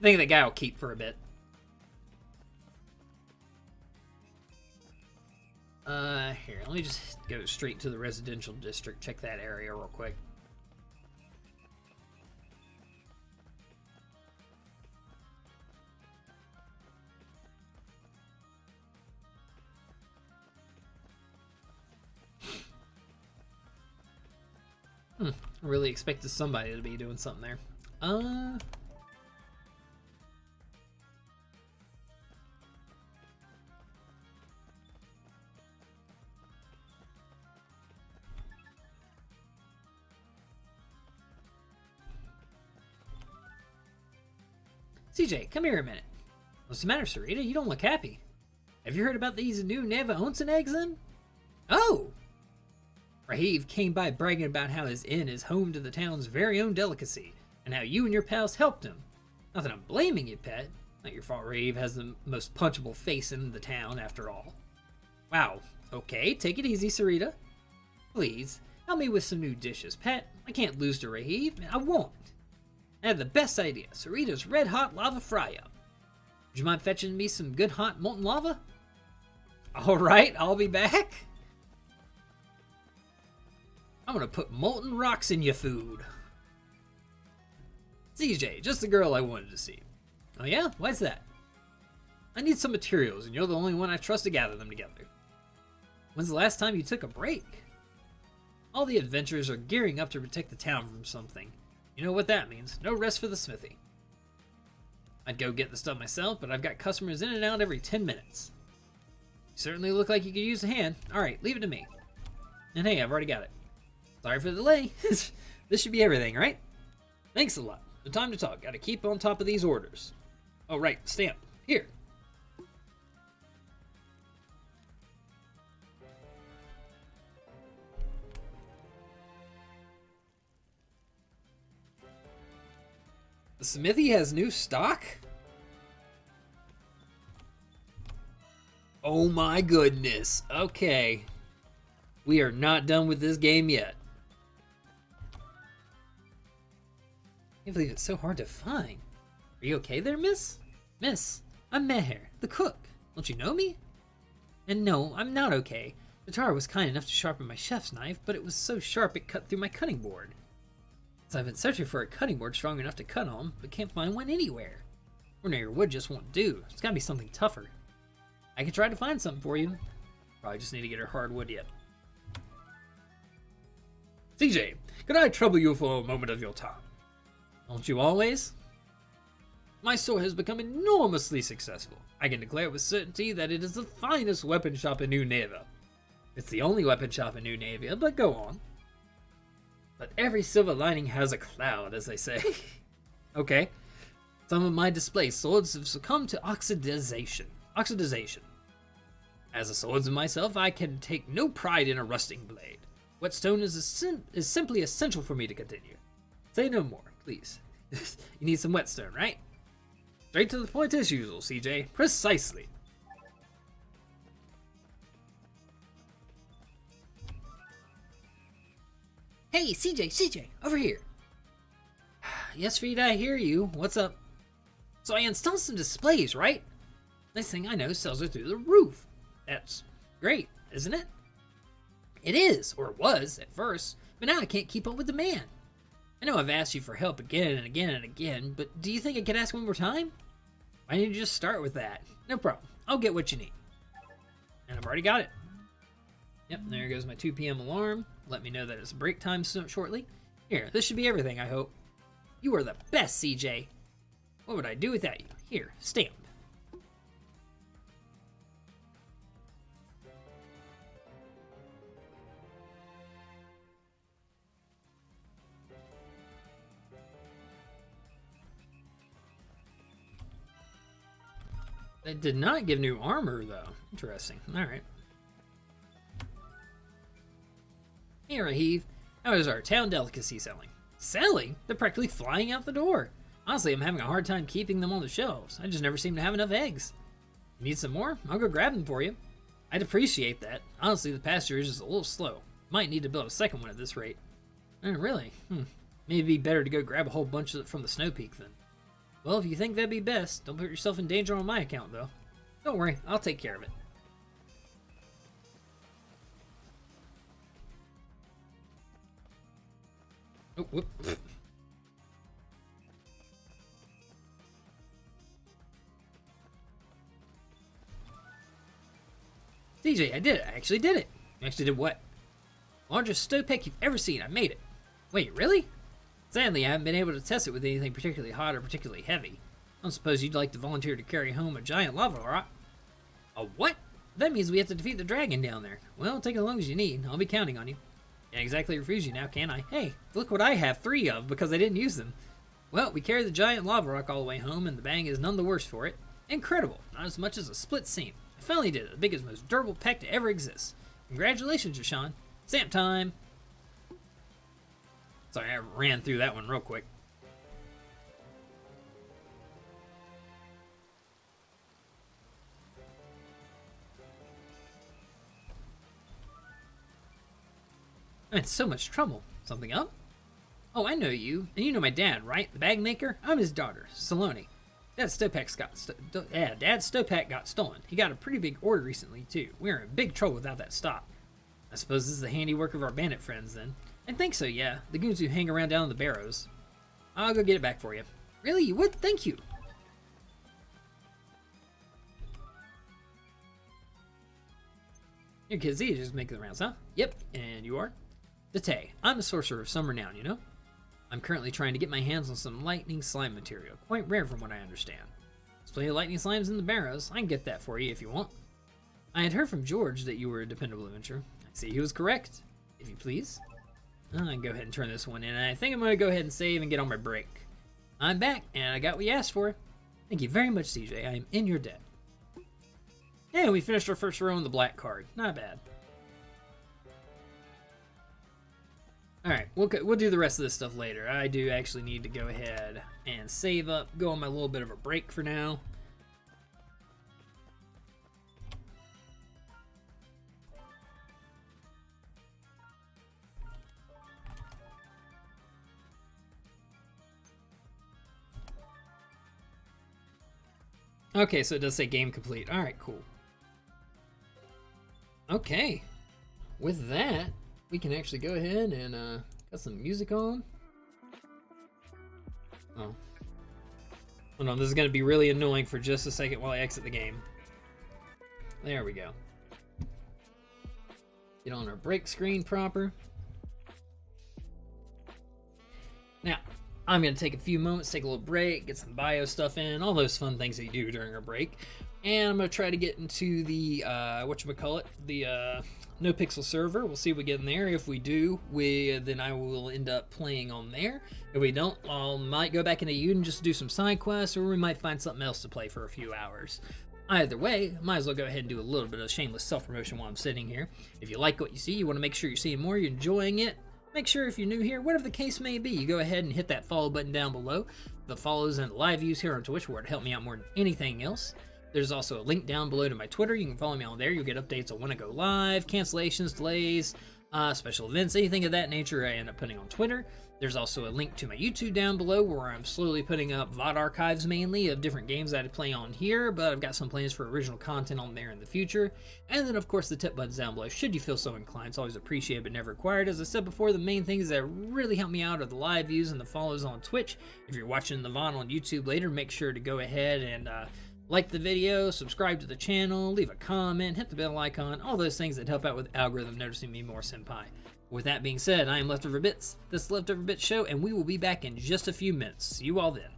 I think that guy will keep for a bit. Here, let me just go straight to the residential district, check that area real quick. I really expected somebody to be doing something there. CJ, come here a minute. What's the matter, Sarita? You don't look happy. Have you heard about these new Neva Onsen eggs then? Oh! Rahiv came by bragging about how his inn is home to the town's very own delicacy, and how you and your pals helped him. Not that I'm blaming you, pet. Not your fault Rahiv has the most punchable face in the town, after all. Wow. Okay, take it easy, Sarita. Please, help me with some new dishes, pet. I can't lose to Rahiv. I won't. I had the best idea. Sarita's red hot lava fry-up. Would you mind fetching me some good hot molten lava? Alright, I'll be back. I'm gonna put molten rocks in your food. CJ, just the girl I wanted to see. Oh yeah? Why's that? I need some materials, and you're the only one I trust to gather them together. When's the last time you took a break? All the adventurers are gearing up to protect the town from something. You know what that means. No rest for the smithy. I'd go get the stuff myself, but I've got customers in and out every 10 minutes. You certainly look like you could use a hand. Alright, leave it to me. And hey, I've already got it. Sorry for the delay. This should be everything, right? Thanks a lot. No time to talk. Gotta keep on top of these orders. Oh, right. Stamp. Here. The smithy has new stock? Oh my goodness. Okay. We are not done with this game yet. I can't believe it's so hard to find. Are you okay there, miss? Miss, I'm Meher, the cook. Don't you know me? And no, I'm not okay. Totaro was kind enough to sharpen my chef's knife, but it was so sharp it cut through my cutting board. So I've been searching for a cutting board strong enough to cut on, but can't find one anywhere. Ordinary wood just won't do. It's gotta be something tougher. I could try to find something for you. Probably just need to get her hardwood yet. CJ, could I trouble you for a moment of your time? Don't you always? My store has become enormously successful. I can declare with certainty that it is the finest weapon shop in New Navia. It's the only weapon shop in New Navia, but go on. But every silver lining has a cloud, as they say. Okay. Some of my display swords have succumbed to oxidization. As a swordsman myself, I can take no pride in a rusting blade. Whetstone is simply essential for me to continue. Say no more, please. You need some whetstone, right? Straight to the point as usual, CJ. Precisely. Hey, CJ, over here. Yes, Frida, I hear you. What's up? So I installed some displays, right? Next thing I know, sales are through the roof. That's great, isn't it? It is, or it was at first, but now I can't keep up with demand. I know I've asked you for help again and again and again, but do you think I could ask one more time? Why didn't you just start with that? No problem. I'll get what you need. And I've already got it. Yep, there goes my 2 p.m. alarm. Let me know that it's break time shortly. Here, this should be everything, I hope. You are the best, CJ. What would I do without you? Here, stamp. They did not give new armor, though. Interesting. Alright. Here, Ahiv. How is our town delicacy selling? Selling? They're practically flying out the door. Honestly, I'm having a hard time keeping them on the shelves. I just never seem to have enough eggs. You need some more? I'll go grab them for you. I'd appreciate that. Honestly, the pasture is just a little slow. Might need to build a second one at this rate. Oh, really? Maybe it'd be better to go grab a whole bunch of it from the snow peak then. Well, if you think that'd be best, don't put yourself in danger on my account, though. Don't worry, I'll take care of it. Oh, whoop. CJ, I did it. I actually did it. You actually did what? Largest stovepick you've ever seen. I made it. Wait, really? Sadly, I haven't been able to test it with anything particularly hot or particularly heavy. I don't suppose you'd like to volunteer to carry home a giant lava rock? A what? That means we have to defeat the dragon down there. Well, take as long as you need. I'll be counting on you. Can't exactly refuse you now, can I? Hey, look what I have 3 of because I didn't use them. Well, we carried the giant lava rock all the way home, and the bang is none the worse for it. Incredible. Not as much as a split seam. I finally did it. The biggest, most durable peck to ever exist. Congratulations, Jashawn. Stamp time. Sorry, I ran through that one real quick. I'm in so much trouble. Something up? Oh, I know you. And you know my dad, right? The bag maker? I'm his daughter, Saloni. Dad's stovepack got stolen. He got a pretty big order recently, too. We're in big trouble without that stock. I suppose this is the handiwork of our bandit friends, then. I think so, yeah. The goons who hang around down in the barrows. I'll go get it back for you. Really? You would? Thank you. Your kids, you just making the rounds, huh? Yep. And you are? Date. I'm a sorcerer of some renown, you know? I'm currently trying to get my hands on some lightning slime material. Quite rare from what I understand. There's plenty of lightning slimes in the barrows. I can get that for you if you want. I had heard from George that you were a dependable adventurer. I see he was correct. If you please. I can go ahead and turn this one in. I think I'm going to go ahead and save and get on my break. I'm back, and I got what you asked for. Thank you very much, CJ. I am in your debt. Yeah, we finished our first row on the black card. Not bad. Alright, we'll do the rest of this stuff later. I do actually need to go ahead and save up, go on my little bit of a break for now. Okay, so it does say game complete. All right, cool. Okay, with that, we can actually go ahead and got some music on. Oh, hold on, this is gonna be really annoying for just a second while I exit the game. There we go. Get on our break screen proper. Now, I'm going to take a few moments, take a little break, get some bio stuff in, all those fun things that you do during a break. And I'm going to try to get into the, whatchamacallit, the NoPixel server. We'll see if we get in there. If we do, then I will end up playing on there. If we don't, I might go back into Eiyuden just to do some side quests, or we might find something else to play for a few hours. Either way, might as well go ahead and do a little bit of shameless self-promotion while I'm sitting here. If you like what you see, you want to make sure you're seeing more, you're enjoying it, make sure if you're new here, whatever the case may be, you go ahead and hit that follow button down below. The follows and live views here on Twitch would help me out more than anything else. There's also a link down below to my Twitter. You can follow me on there. You'll get updates on when I go live, cancellations, delays, special events, anything of that nature I end up putting on Twitter. There's also a link to my YouTube down below where I'm slowly putting up VOD archives mainly of different games that I play on here, but I've got some plans for original content on there in the future. And then of course the tip button's down below should you feel so inclined. It's always appreciated but never required. As I said before, the main things that really help me out are the live views and the follows on Twitch. If you're watching the VOD on YouTube later, make sure to go ahead and like the video, subscribe to the channel, leave a comment, hit the bell icon, all those things that help out with the algorithm noticing me more, senpai. With that being said, I am Leftover Bits, this is Leftover Bits Show, and we will be back in just a few minutes. See you all then.